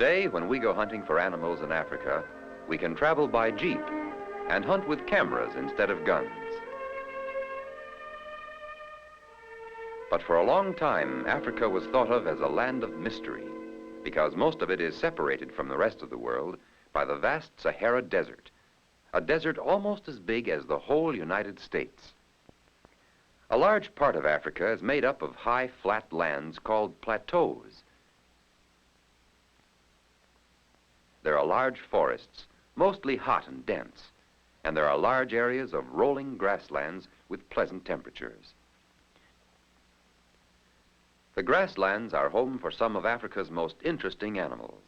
Today, when we go hunting for animals in Africa, we can travel by jeep and hunt with cameras instead of guns. But for a long time, Africa was thought of as a land of mystery because most of it is separated from the rest of the world by the vast Sahara Desert, a desert almost as big as the whole United States. A large part of Africa is made up of high, flat lands called plateaus. There are large forests, mostly hot and dense, and there are large areas of rolling grasslands with pleasant temperatures. The grasslands are home for some of Africa's most interesting animals.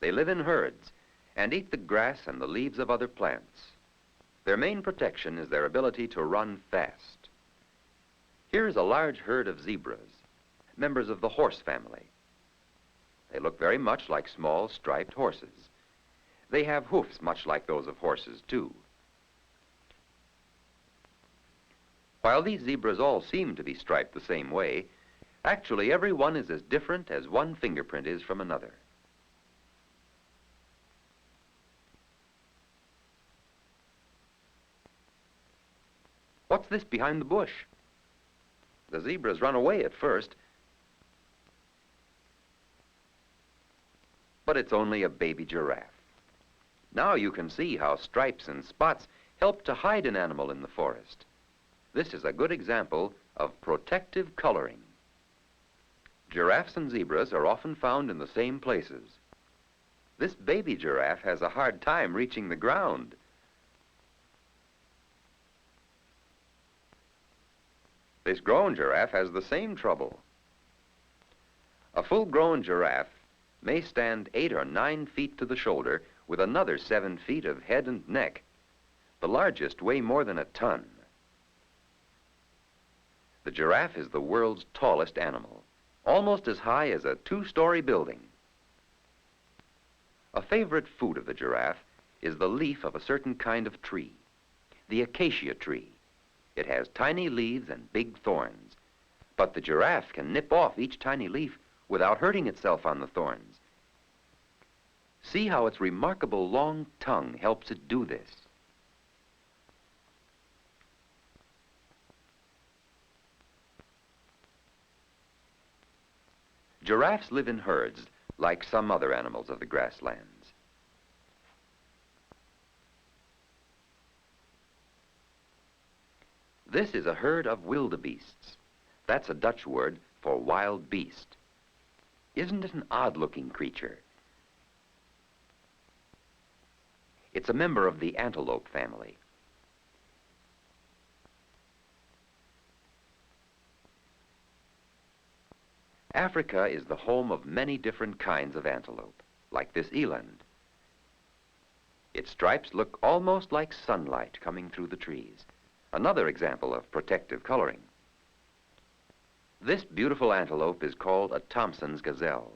They live in herds and eat the grass and the leaves of other plants. Their main protection is their ability to run fast. Here is a large herd of zebras, members of the horse family. They look very much like small striped horses. They have hoofs much like those of horses, too. While these zebras all seem to be striped the same way, actually every one is as different as one fingerprint is from another. What's this behind the bush? The zebras run away at first, but it's only a baby giraffe. Now you can see how stripes and spots help to hide an animal in the forest. This is a good example of protective coloring. Giraffes and zebras are often found in the same places. This baby giraffe has a hard time reaching the ground. This grown giraffe has the same trouble. A full-grown giraffe may stand 8 or 9 feet to the shoulder with another 7 feet of head and neck. The largest weigh more than a ton. The giraffe is the world's tallest animal, almost as high as a 2-story building. A favorite food of the giraffe is the leaf of a certain kind of tree, the acacia tree. It has tiny leaves and big thorns, but the giraffe can nip off each tiny leaf without hurting itself on the thorns. See how its remarkable long tongue helps it do this. Giraffes live in herds like some other animals of the grasslands. This is a herd of wildebeests. That's a Dutch word for wild beast. Isn't it an odd-looking creature? It's a member of the antelope family. Africa is the home of many different kinds of antelope, like this eland. Its stripes look almost like sunlight coming through the trees. Another example of protective coloring. This beautiful antelope is called a Thompson's gazelle.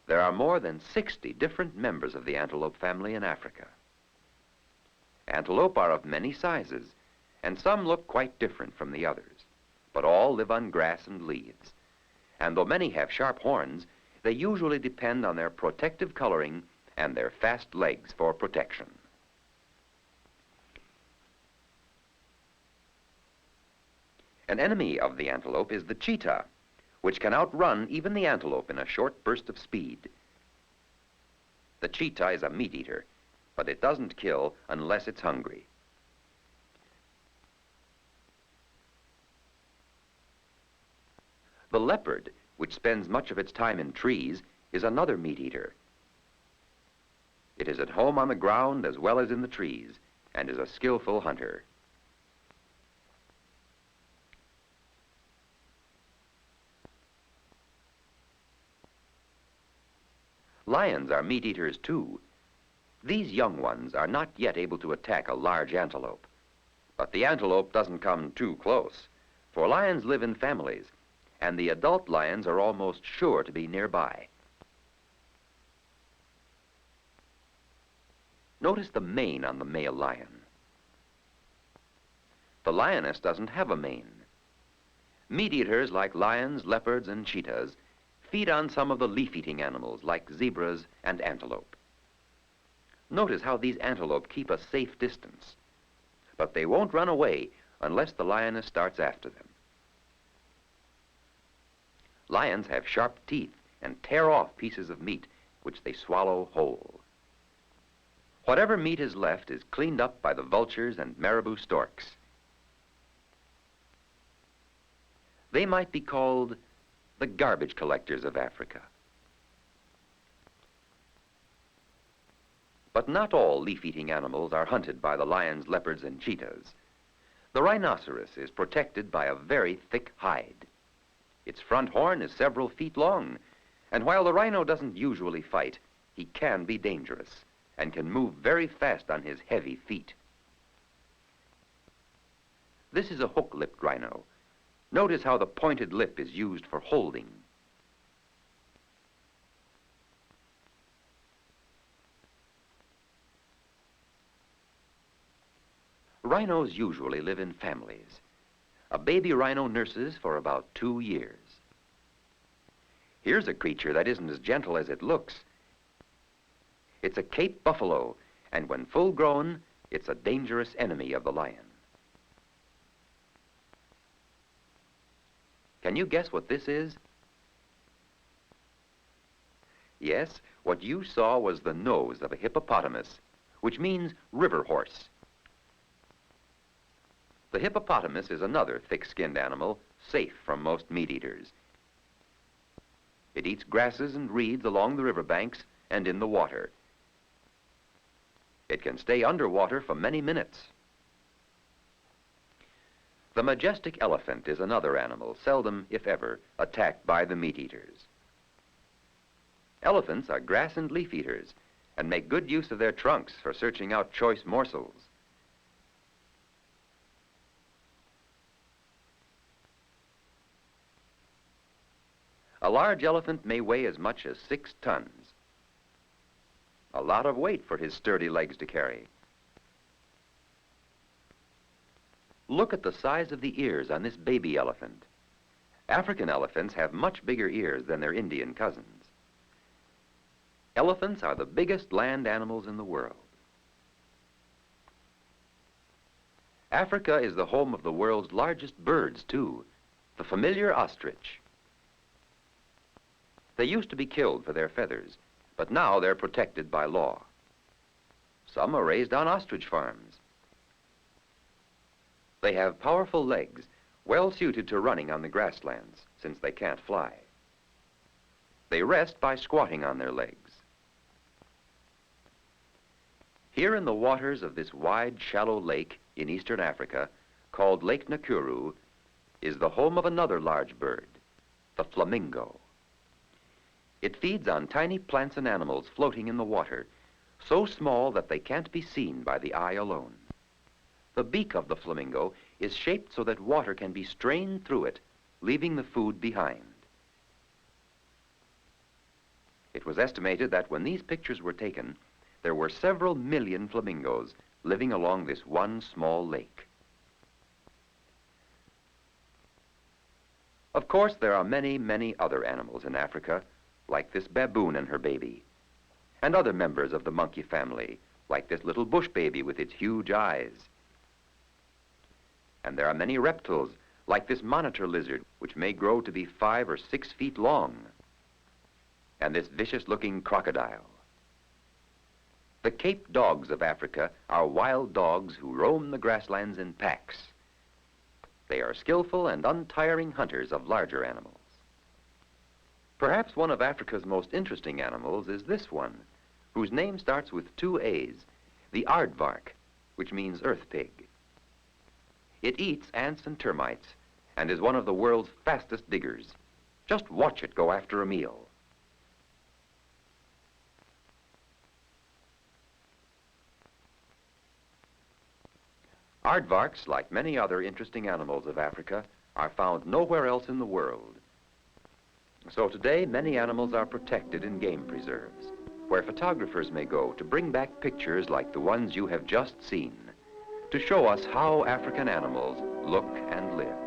There are more than 60 different members of the antelope family in Africa. Antelope are of many sizes, and some look quite different from the others, but all live on grass and leaves. And though many have sharp horns, they usually depend on their protective coloring and their fast legs for protection. An enemy of the antelope is the cheetah, which can outrun even the antelope in a short burst of speed. The cheetah is a meat eater, but it doesn't kill unless it's hungry. The leopard, which spends much of its time in trees, is another meat eater. It is at home on the ground as well as in the trees, and is a skillful hunter. Lions are meat eaters too. These young ones are not yet able to attack a large antelope. But the antelope doesn't come too close, for lions live in families, and the adult lions are almost sure to be nearby. Notice the mane on the male lion. The lioness doesn't have a mane. Meat eaters like lions, leopards, and cheetahs feed on some of the leaf-eating animals like zebras and antelope. Notice how these antelope keep a safe distance, but they won't run away unless the lioness starts after them. Lions have sharp teeth and tear off pieces of meat, which they swallow whole. Whatever meat is left is cleaned up by the vultures and marabou storks. They might be called the garbage collectors of Africa. But not all leaf-eating animals are hunted by the lions, leopards, and cheetahs. The rhinoceros is protected by a very thick hide. Its front horn is several feet long, and while the rhino doesn't usually fight, he can be dangerous and can move very fast on his heavy feet. This is a hook-lipped rhino. Notice how the pointed lip is used for holding. Rhinos usually live in families. A baby rhino nurses for about 2 years. Here's a creature that isn't as gentle as it looks. It's a Cape buffalo, and when full grown, it's a dangerous enemy of the lion. Can you guess what this is? Yes, what you saw was the nose of a hippopotamus, which means river horse. The hippopotamus is another thick-skinned animal, safe from most meat-eaters. It eats grasses and reeds along the riverbanks and in the water. It can stay underwater for many minutes. The majestic elephant is another animal, seldom, if ever, attacked by the meat-eaters. Elephants are grass and leaf eaters and make good use of their trunks for searching out choice morsels. A large elephant may weigh as much as 6 tons. A lot of weight for his sturdy legs to carry. Look at the size of the ears on this baby elephant. African elephants have much bigger ears than their Indian cousins. Elephants are the biggest land animals in the world. Africa is the home of the world's largest birds, too, the familiar ostrich. They used to be killed for their feathers, but now they're protected by law. Some are raised on ostrich farms. They have powerful legs, well suited to running on the grasslands, since they can't fly. They rest by squatting on their legs. Here in the waters of this wide, shallow lake in eastern Africa, called Lake Nakuru, is the home of another large bird, the flamingo. It feeds on tiny plants and animals floating in the water, so small that they can't be seen by the eye alone. The beak of the flamingo is shaped so that water can be strained through it, leaving the food behind. It was estimated that when these pictures were taken, there were several million flamingos living along this one small lake. Of course, there are many, many other animals in Africa, like this baboon and her baby, and other members of the monkey family, like this little bush baby with its huge eyes. And there are many reptiles, like this monitor lizard, which may grow to be 5 or 6 feet long, and this vicious-looking crocodile. The Cape dogs of Africa are wild dogs who roam the grasslands in packs. They are skillful and untiring hunters of larger animals. Perhaps one of Africa's most interesting animals is this one, whose name starts with 2 A's, the aardvark, which means earth pig. It eats ants and termites and is one of the world's fastest diggers. Just watch it go after a meal. Aardvarks, like many other interesting animals of Africa, are found nowhere else in the world. So today, many animals are protected in game preserves, where photographers may go to bring back pictures like the ones you have just seen, to show us how African animals look and live.